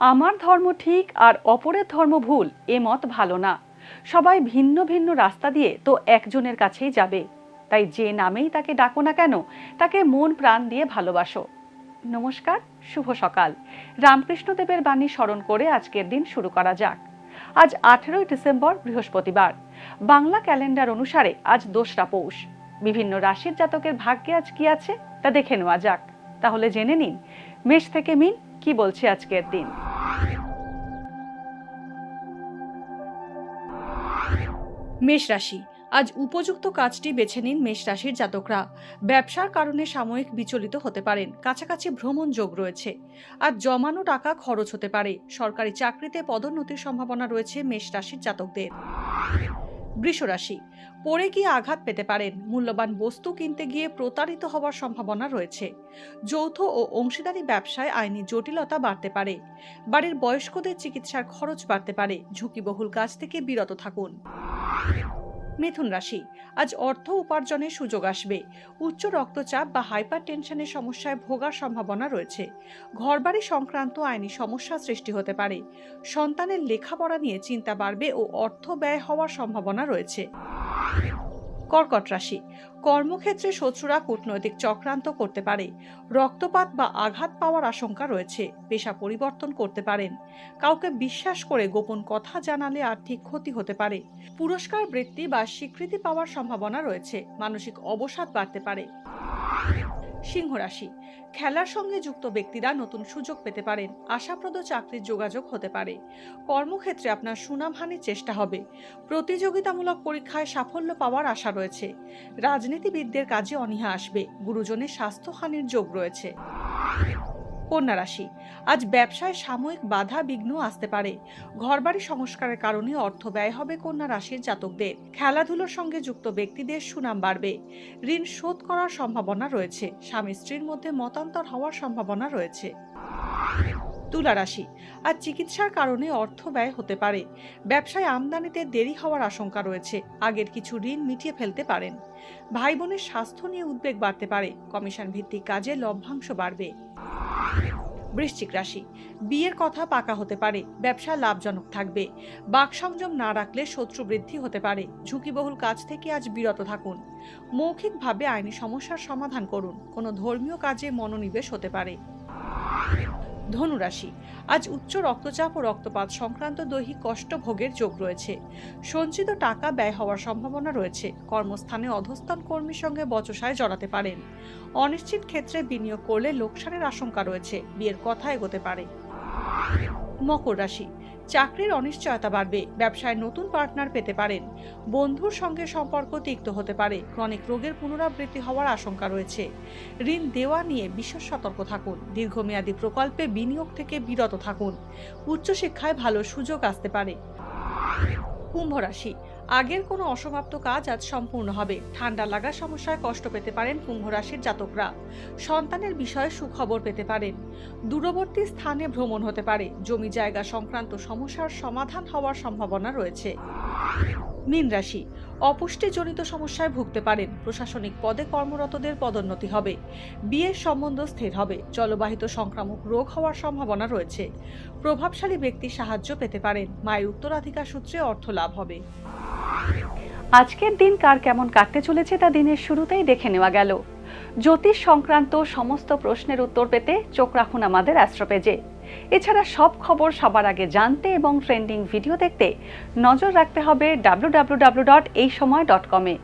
আমার ধর্ম ঠিক আর অপরের ধর্ম ভুল এ মত ভালো না। সবাই ভিন্ন ভিন্ন রাস্তা দিয়ে তো একজনের কাছেই যাবে, তাই যে নামেই তাকে ডাকো না কেন তাকে মন প্রাণ দিয়ে ভালোবাসো। নমস্কার, শুভ সকাল। রামকৃষ্ণদেবের বাণী স্মরণ করে আজকের দিন শুরু করা যাক। আজ 18ই ডিসেম্বর, বৃহস্পতিবার। বাংলা ক্যালেন্ডার অনুসারে আজ 2রা পৌষ। বিভিন্ন রাশির জাতকের ভাগ্যে আজ কি আছে তা দেখে নেওয়া যাক। তাহলে জেনে নিন মেষ থেকে মিন কি বলছে আজকের দিন। মেষ রাশি, আজ উপযুক্ত কাজটি বেছে নিন মেষ রাশির জাতকরা। ব্যবসার কারণে সাময়িক বিচলিত হতে পারেন, কাছাকাছি ভ্রমণ যোগ রয়েছে। আজ জমানো টাকা খরচ হতে পারে। সরকারি চাকরিতে পদোন্নতির সম্ভাবনা রয়েছে মেষ রাশির জাতকদের। বৃষ রাশি, পড়ে গিয়ে আঘাত পেতে পারেন। মূল্যবান বস্তু কিনতে গিয়ে প্রতারিত হওয়ার সম্ভাবনা রয়েছে। যৌথ ও অংশীদারি ব্যবসায় আইনি জটিলতা বাড়তে পারে। বাড়ির বয়স্কদের চিকিৎসার খরচ বাড়তে পারে। ঝুঁকিবহুল কাজ থেকে বিরত থাকুন। মিথুন রাশি, আজ অর্থ উপার্জনের সুযোগ আসবে। উচ্চ রক্তচাপ বা হাইপার টেনশনের সমস্যায় ভোগার সম্ভাবনা রয়েছে। ঘরবাড়ি সংক্রান্ত আইনি সমস্যা সৃষ্টি হতে পারে। সন্তানের লেখাপড়া নিয়ে চিন্তা বাড়বে ও অর্থ ব্যয় হওয়ার সম্ভাবনা রয়েছে। কর্কট রাশি, কর্মক্ষেত্রে শত্রুরা কূটনৈতিক চক্রান্ত করতে পারে। রক্তপাত বা আঘাত পাওয়ার আশঙ্কা রয়েছে। পেশা পরিবর্তন করতে পারেন। কাউকে বিশ্বাস করে গোপন কথা জানালে আর্থিক ক্ষতি হতে পারে। পুরস্কার, বৃত্তি বা স্বীকৃতি পাওয়ার সম্ভাবনা রয়েছে। মানসিক অবসাদ বাড়তে পারে। সিংহ রাশি, খেলার সঙ্গে যুক্ত ব্যক্তিরা নতুন সুযোগ পেতে পারেন। আশাপ্রদ চাকরির যোগাযোগ হতে পারে। কর্মক্ষেত্রে আপনার সুনামহানির চেষ্টা হবে। প্রতিযোগিতামূলক পরীক্ষায় সাফল্য পাওয়ার আশা রয়েছে। রাজনীতিবিদদের কাজে অনীহা আসবে। গুরুজনের স্বাস্থ্যহানির যোগ রয়েছে। কন্যা রাশি, আজ ব্যবসায় সাময়িক বাধা বিঘ্ন আসতে পারে। ঘরবাড়ি সংস্কারের কারণে অর্থ ব্যয় হবে কন্যা রাশির জাতকদের। খেলাধুলোর সঙ্গে যুক্ত ব্যক্তিদের সুনাম বাড়বে। ঋণ শোধ করার সম্ভাবনা রয়েছে। স্বামী স্ত্রীর মধ্যে মতান্তর হওয়ার সম্ভাবনা রয়েছে। তুলা রাশি, আজ চিকিৎসার কারণে অর্থ ব্যয় হতে পারে। ব্যবসায় আমদানিতে দেরি হওয়ার আশঙ্কা রয়েছে। আগের কিছু ঋণ মিটিয়ে ফেলতে পারেন। ভাই বোনের স্বাস্থ্য নিয়ে উদ্বেগ বাড়তে পারে। কমিশন ভিত্তিক কাজে লভ্যাংশ বাড়বে। বৃশ্চিক রাশি, বিয়ের কথা পাকা হতে পারে। ব্যবসা লাভজনক থাকবে। বাক সংযম না রাখলে শত্রু বৃদ্ধি হতে পারে। ঝুঁকিবহুল কাজ থেকে আজ বিরত থাকুন। মৌখিকভাবে আইনি সমস্যার সমাধান করুন। কোনো ধর্মীয় কাজে মনোনিবেশ হতে পারে। ধনু রাশি, আজ উচ্চ রক্তচাপ ও রক্তপাত সংক্রান্ত দৈহিক কষ্ট ভোগের যোগ রয়েছে। সঞ্চিত টাকা ব্যয় হওয়ার সম্ভাবনা রয়েছে। কর্মস্থানে অধস্তন কর্মীর সঙ্গে বচসায় জড়াতে পারেন। অনিশ্চিত ক্ষেত্রে বিনিয়োগ করলে লোকসানের আশঙ্কা রয়েছে। বিয়ের কথা এগোতে পারে। মকর রাশি, চাকরির অনিশ্চয়তা বাড়বে। ব্যবসায় নতুন পার্টনার পেতে পারেন। বন্ধুর সঙ্গে সম্পর্ক তিক্ত হতে পারে। ক্রনিক রোগের পুনরাবৃত্তি হওয়ার আশঙ্কা রয়েছে। ঋণ দেওয়া নিয়ে বিশেষ সতর্ক থাকুন। দীর্ঘমেয়াদী প্রকল্পে বিনিয়োগ থেকে বিরত থাকুন। উচ্চশিক্ষায় ভালো সুযোগ আসতে পারে। কুম্ভ রাশি, আগের কোনো অসমাপ্ত কাজ আজ সম্পূর্ণ হবে। ঠান্ডা লাগা সমস্যায় কষ্ট পেতে পারেন কুম্ভ রাশির জাতকরা। সন্তানের বিষয়ে সুখবর পেতে পারেন। দূরবর্তী স্থানে ভ্রমণ হতে পারে। জমি জায়গা সংক্রান্ত সমস্যার সমাধান হওয়ার সম্ভাবনা রয়েছে। মীন রাশি, অপুষ্টিজনিত সমস্যায় ভুগতে পারেন। প্রশাসনিক পদে কর্মরতদের পদোন্নতি হবে। বিয়ের সম্বন্ধ স্থির হবে। জলবাহিত সংক্রামক রোগ হওয়ার সম্ভাবনা রয়েছে। প্রভাবশালী ব্যক্তির সাহায্য পেতে পারেন। মায়ের উত্তরাধিকার সূত্রে অর্থ লাভ হবে। আজকের দিন কার কেমন কাটতে চলেছে তা দিনের শুরুতেই দেখে নেওয়া গেল। জ্যোতিষ সংক্রান্ত সমস্ত প্রশ্নের উত্তর পেতে চোখ রাখুন আমাদের অ্যাস্ট্রো পেজে। এছাড়া সব খবর সবার আগে জানতে এবং ট্রেন্ডিং ভিডিও দেখতে নজর রাখতে হবে www.এইসময়.com-এ।